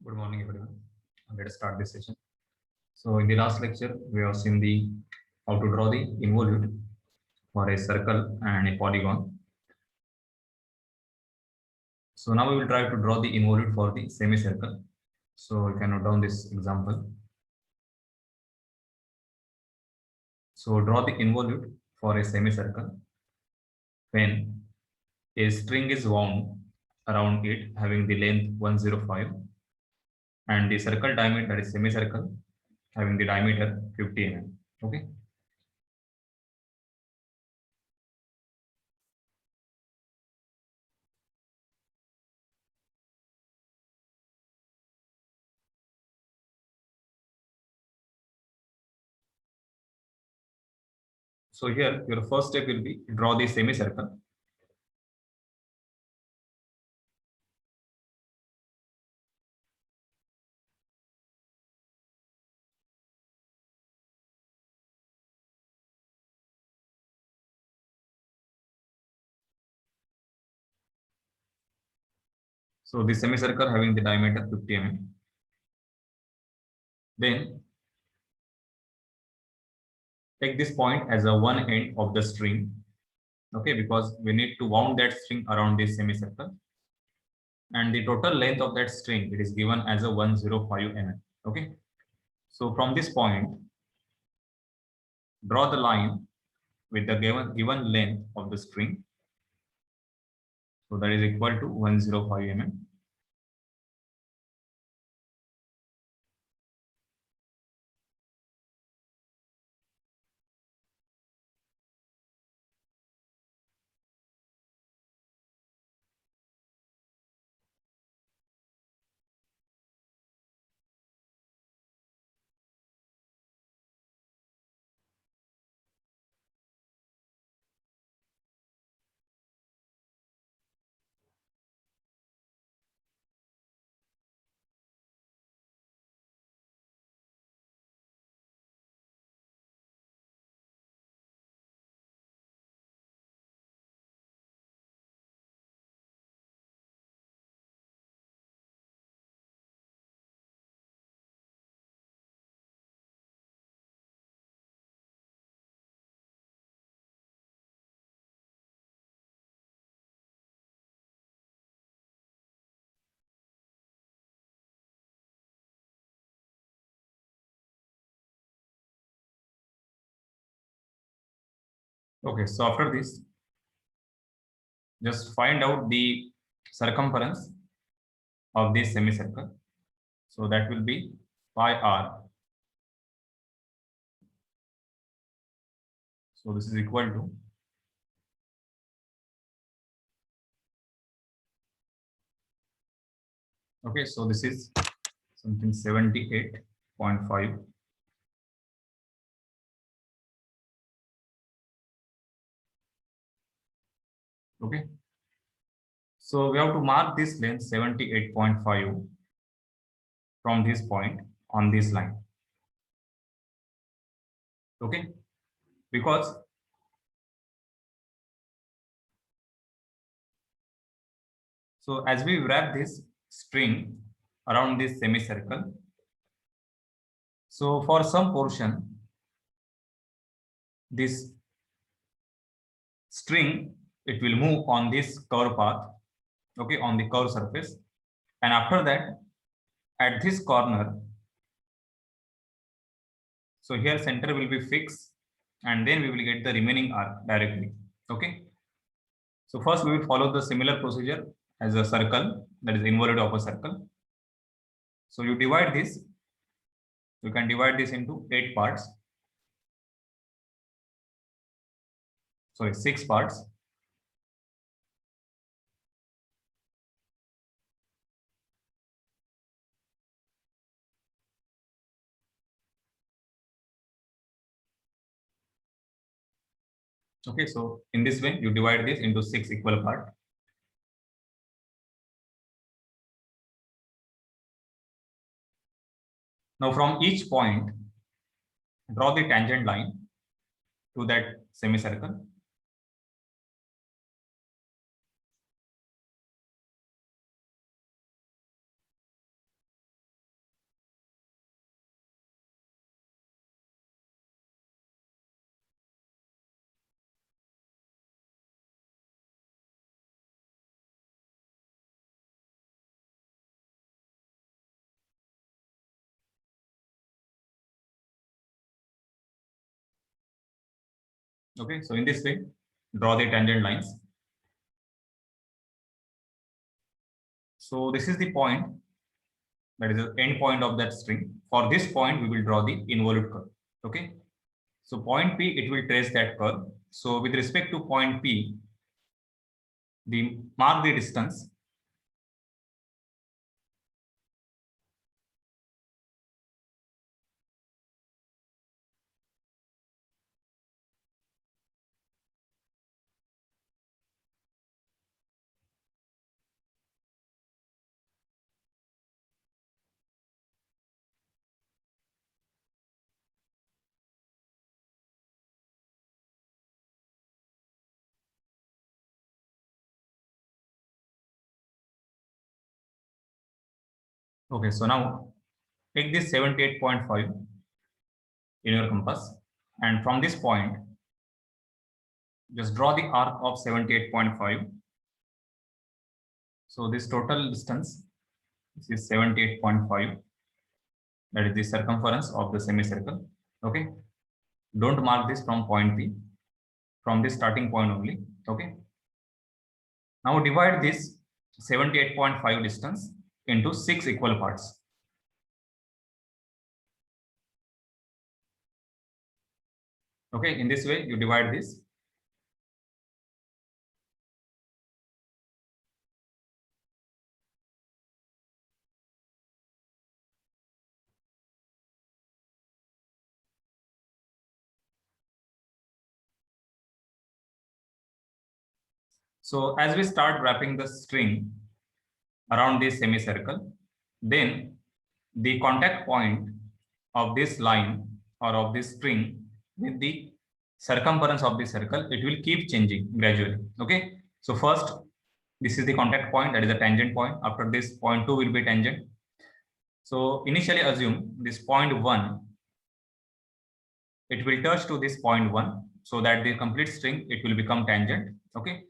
Good morning, everyone. Let us start this session. So, in the last lecture, we have seen the how to draw the involute for a circle and a polygon. So now we will try to draw the involute for the semicircle. So you can note down this example. So draw the involute for a semicircle when a string is wound around it having the length 105 and the circle diameter, that is semicircle, having the diameter 50 mm. Okay. So here your first step will be draw the semicircle. So the semicircle having the diameter 50 mm. Then take this point as a one end of the string. Okay, because we need to wound that string around this semicircle. And the total length of that string, it is given as a 105 mm. Okay. So from this point, draw the line with the given length of the string. So that is equal to 105 mm. Okay, so after this, just find out the circumference of this semicircle. So that will be pi r. So this is equal to okay. So this is something 78.5. Okay. So we have to mark this length 78.5 from this point on this line. Okay. Because so as we wrap this string around this semicircle, so for some portion, this string, it will move on this curve path, okay, on the curve surface. And after that, at this corner, so here center will be fixed and then we will get the remaining arc directly. Okay. So first we will follow the similar procedure as a circle, that is involute of a circle. So you divide this, you can divide this into 8 parts. Sorry, 6 parts. Okay, so in this way, you divide this into 6 equal parts. Now from each point, draw the tangent line to that semicircle. Okay, so in this way, draw the tangent lines. So this is the point, that is the end point of that string. For this point, we will draw the involute curve. Okay, so point P, it will trace that curve. So with respect to point P, mark the distance. Okay, so now take this 78.5 in your compass, and from this point, just draw the arc of 78.5. So this total distance, this is 78.5. That is the circumference of the semicircle. Okay, don't mark this from point P, from this starting point only. Okay, now divide this 78.5 distance into 6 equal parts. Okay, in this way you divide this. So as we start wrapping the string around this semicircle, then the contact point of this line or of this string with the circumference of the circle, it will keep changing gradually. Okay, so first, this is the contact point, that is the tangent point. After this, point 2 will be tangent. So initially assume this point 1, it will touch to this point 1, so that the complete string, it will become tangent. Okay,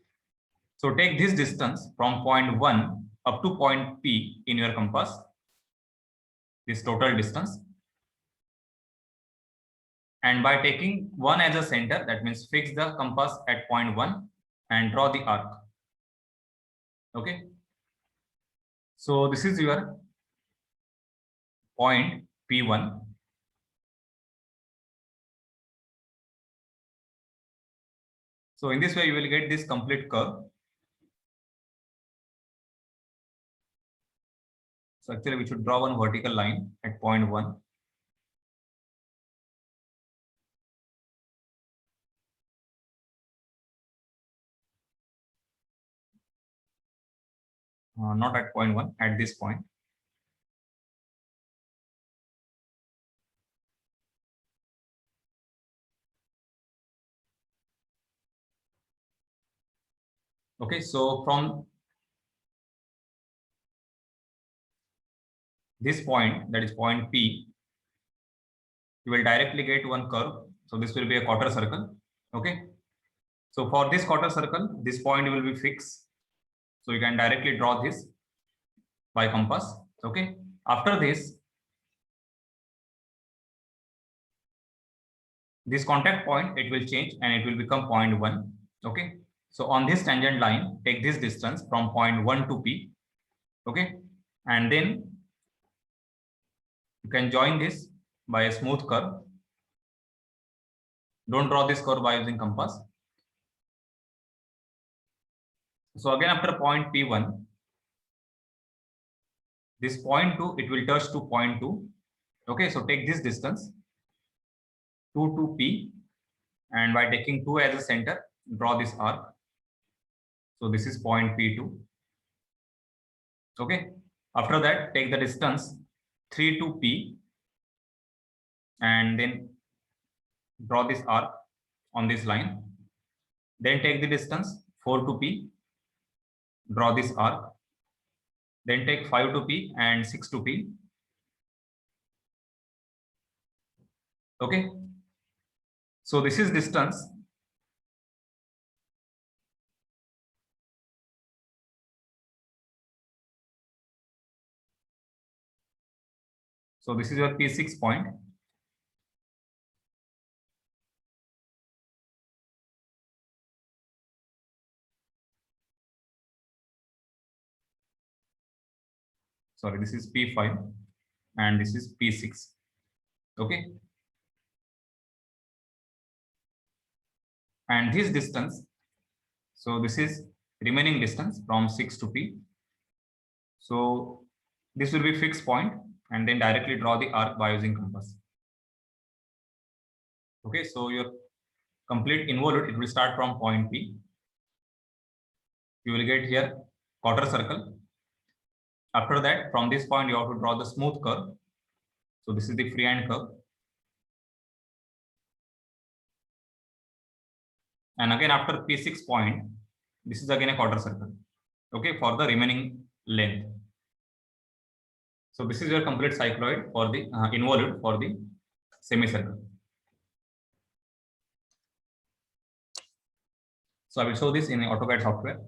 so take this distance from point 1 up to point P in your compass, this total distance. And by taking 1 as a center, that means fix the compass at point 1 and draw the arc. Okay, so this is your point P1. So in this way, you will get this complete curve. So actually, we should draw one vertical line at point 1. Not at point 1, at this point. Okay, so from this point, that is point P, you will directly get one curve. So this will be a quarter circle. Okay, so for this quarter circle, this point will be fixed. So you can directly draw this by compass. Okay, after this contact point, it will change and it will become point 1. Okay, so on this tangent line, take this distance from point 1 to P. Okay, and then you can join this by a smooth curve. Don't draw this curve by using compass. So again, after point P1, this point 2, it will touch to point 2. Okay, so take this distance 2 to P, and by taking 2 as a center, draw this arc. So this is point P2. Okay, after that, take the distance 3 to P, and then draw this arc on this line. Then take the distance 4 to P, draw this arc. Then take 5 to P and 6 to P. Okay, so this is distance. So this is your P6 point. sorry, this is P5 and this is P6. Okay. And this distance, so this is remaining distance from 6 to P. So this will be fixed point and then directly draw the arc by using compass. Okay, so your complete involute, it will start from point P. You will get here quarter circle. After that, from this point, you have to draw the smooth curve. So this is the freehand curve. And again, after P6 point, this is again a quarter circle. Okay, for the remaining length. So this is your complete cycloid for the involute for the semicircle. So I will show this in the AutoCAD software.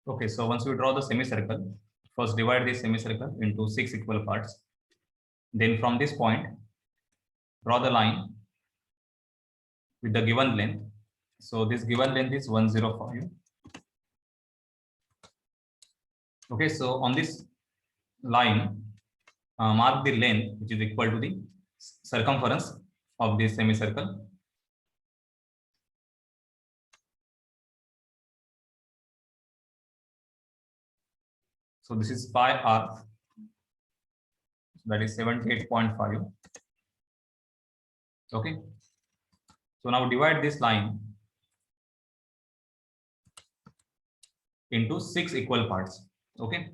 Okay, so once we draw the semicircle, first divide this semicircle into 6 equal parts. Then from this point, draw the line with the given length. So this given length is 105. Okay, so on this line, mark the length which is equal to the circumference of this semicircle. So this is pi r, that is 78.5. Okay. So now divide this line into 6 equal parts. Okay.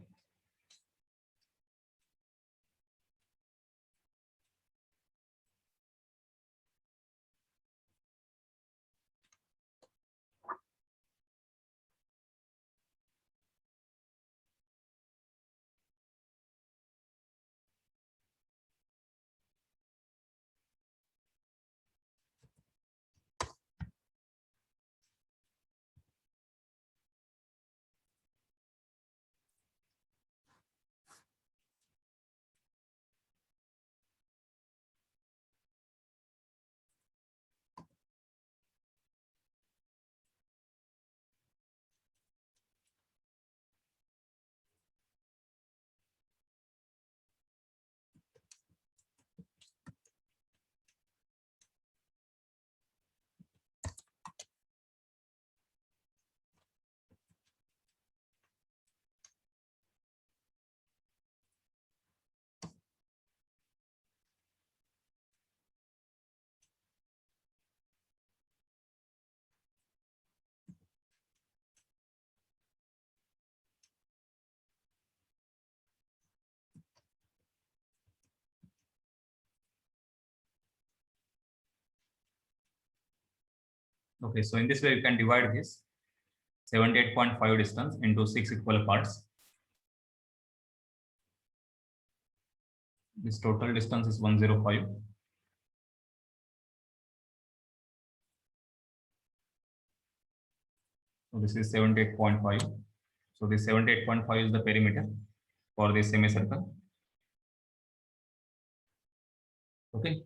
Okay, so in this way you can divide this 78.5 distance into 6 equal parts. This total distance is 105. So this is 78.5. So this 78.5 is the perimeter for this semicircle. Okay.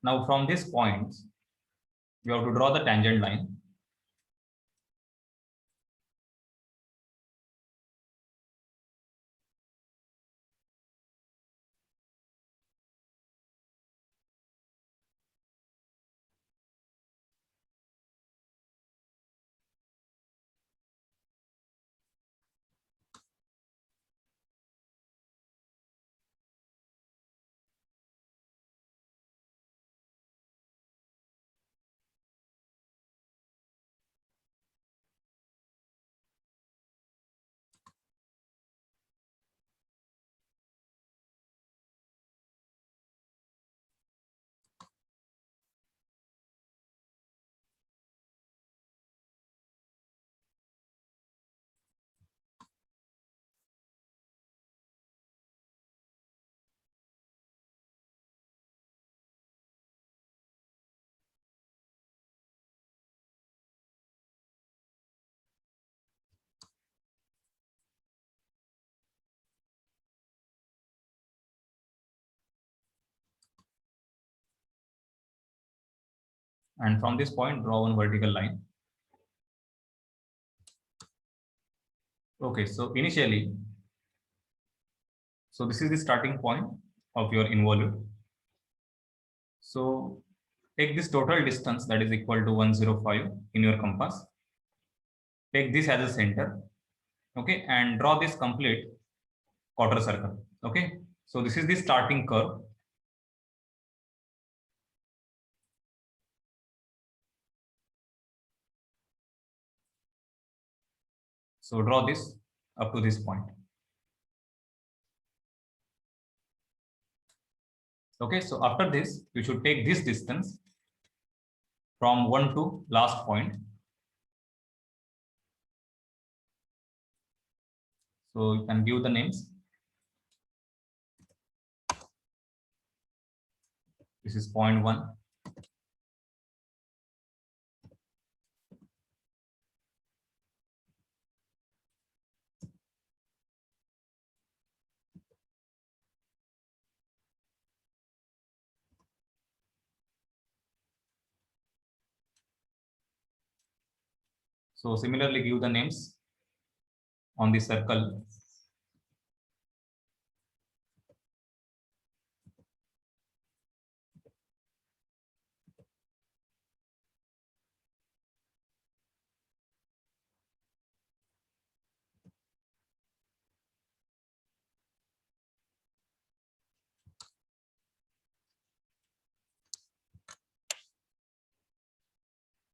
Now from this point, we have to draw the tangent line. And from this point, draw one vertical line. Okay, so initially, so this is the starting point of your involute. So take this total distance that is equal to 105 in your compass. Take this as a center, okay, and draw this complete quarter circle. Okay, so this is the starting curve. So draw this up to this point. Okay, so after this, you should take this distance from 1 to last point. So you can give the names. This is point 1. So similarly, give the names on the circle.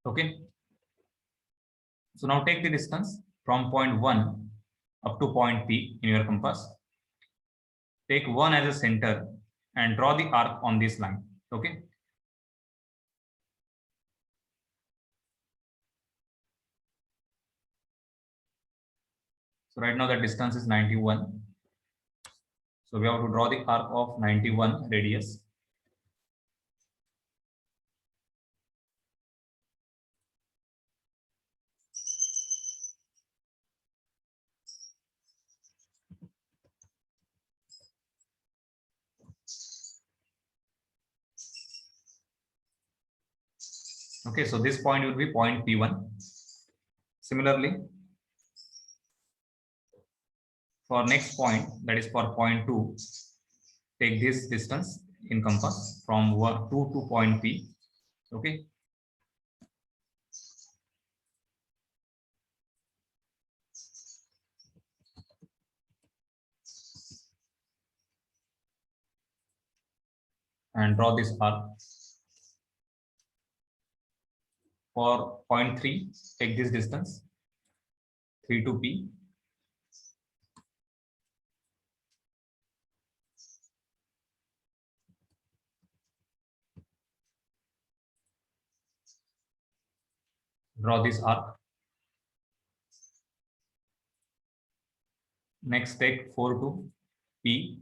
Okay. So now take the distance from point 1 up to point P in your compass. Take 1 as a center and draw the arc on this line. Okay. So right now the distance is 91. So we have to draw the arc of 91 radius. Okay, so this point will be point P1. Similarly, for next point, that is for point 2, take this distance in compass from 2 to point P. Okay. And draw this arc. For point 3, take this distance 3 to P. Draw this arc. Next, take 4 to P.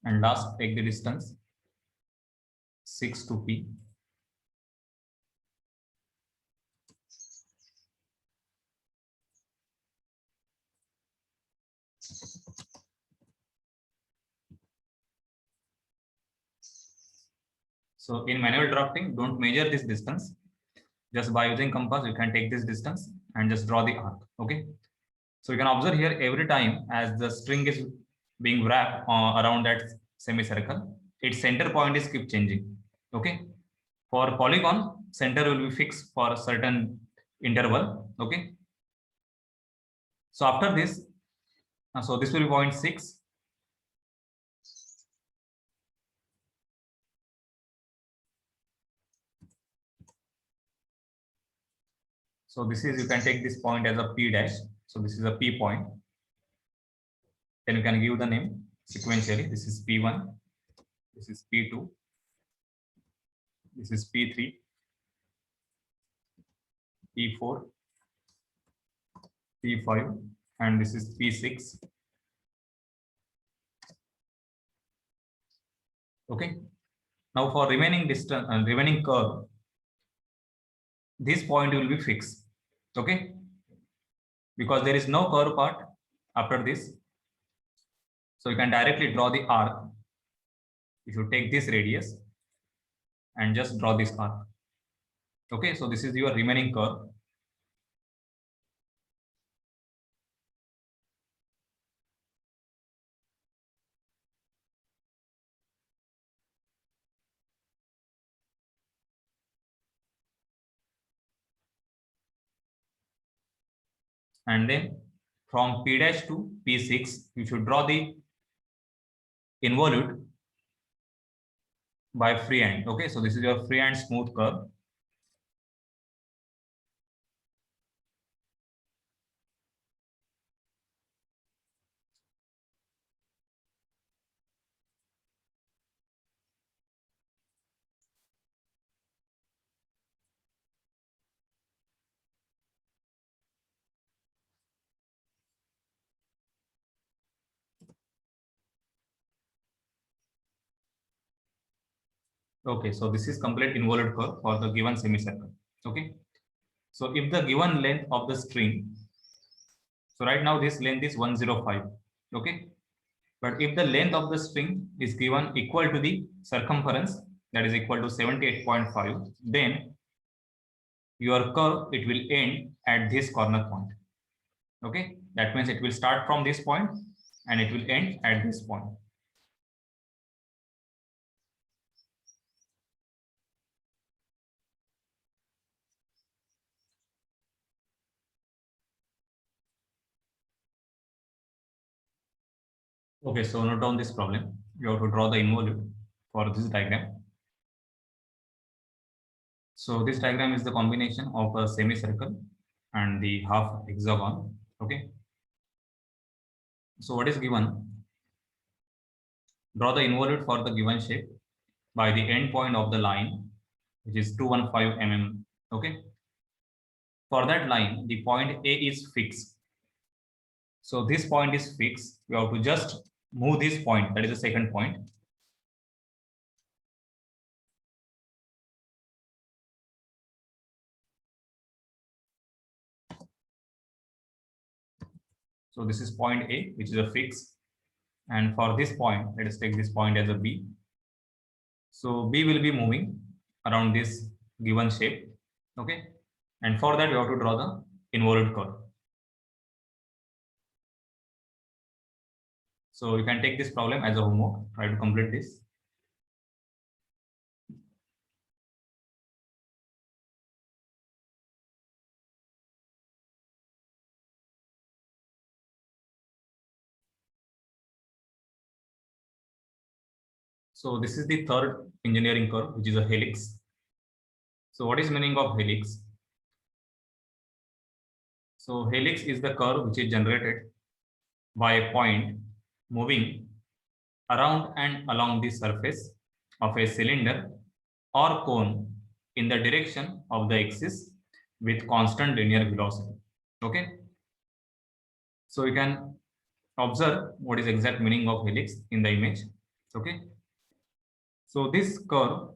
and last take the distance 6 to P. So in manual drafting, don't measure this distance. Just by using compass, you can take this distance and just draw the arc. Okay. So you can observe here every time as the string is being wrapped around that semicircle, its center point is keep changing. Okay. For polygon, center will be fixed for a certain interval. Okay. So after this, so this will be 0.6. So this is, you can take this point as a P dash. So this is a P point. Then you can give the name sequentially. This is P1. This is P2. This is P3. P4. P5. And this is P6. Okay. Now for remaining distance and remaining curve, this point will be fixed. Okay. Because there is no curve part after this. So you can directly draw the arc. If you take this radius and just draw this arc. Okay. So this is your remaining curve. And then from P dash to P6, you should draw the involute by freehand. Okay, so this is your freehand smooth curve. Okay, so this is complete involute curve for the given semicircle. Okay, so if the given length of the string, so right now this length is 105. Okay, but if the length of the string is given equal to the circumference, that is equal to 78.5, then your curve, it will end at this corner point. Okay, that means it will start from this point and it will end at this point. Okay, so note down this problem. You have to draw the involute for this diagram. So this diagram is the combination of a semicircle and the half hexagon. Okay. So what is given? Draw the involute for the given shape by the end point of the line, which is 215 mm. Okay. For that line, the point A is fixed. So this point is fixed. You have to just move this point. That is the second point. So this is point A, which is a fix. And for this point, let us take this point as a B. So B will be moving around this given shape. Okay. And for that, we have to draw the involute curve. So you can take this problem as a homework, try to complete this. So this is the third engineering curve, which is a helix. So what is meaning of helix? So helix is the curve which is generated by a point moving around and along the surface of a cylinder or cone in the direction of the axis with constant linear velocity. Okay. So you can observe what is exact meaning of helix in the image. Okay. So this curve,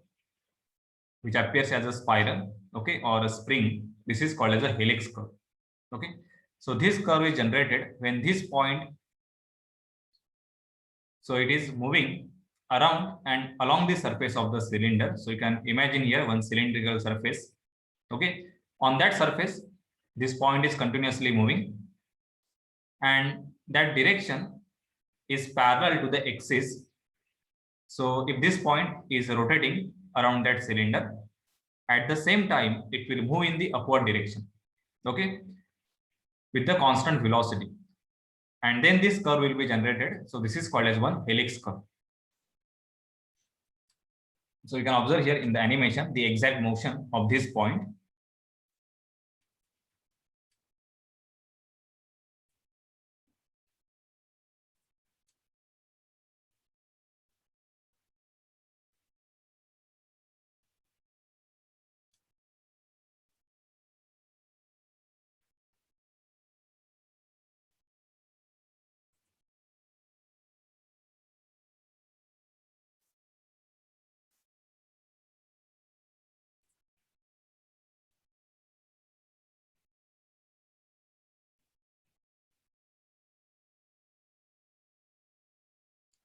which appears as a spiral, okay, or a spring, this is called as a helix curve. Okay. So this curve is generated when this point, so it is moving around and along the surface of the cylinder. So you can imagine here one cylindrical surface. Okay. On that surface, this point is continuously moving, and that direction is parallel to the axis. So if this point is rotating around that cylinder, at the same time, it will move in the upward direction, okay, with the constant velocity. And then this curve will be generated. So this is called as one helix curve. So you can observe here in the animation, the exact motion of this point.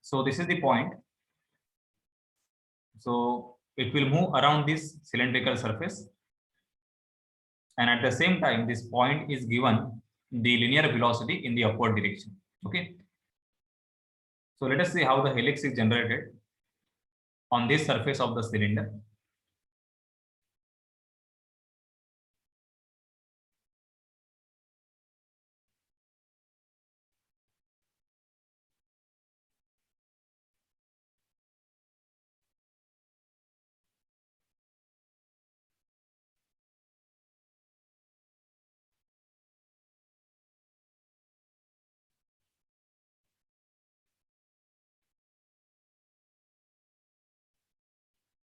So this is the point. So it will move around this cylindrical surface, and at the same time, this point is given the linear velocity in the upward direction. Okay. So let us see how the helix is generated on this surface of the cylinder.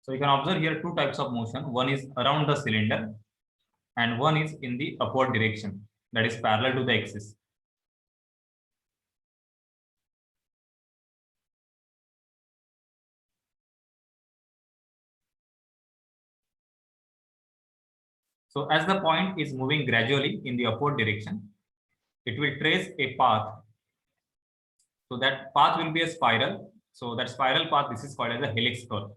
So you can observe here two types of motion. One is around the cylinder and one is in the upward direction, that is parallel to the axis. So as the point is moving gradually in the upward direction, it will trace a path. So that path will be a spiral. So that spiral path, this is called as a helix curve.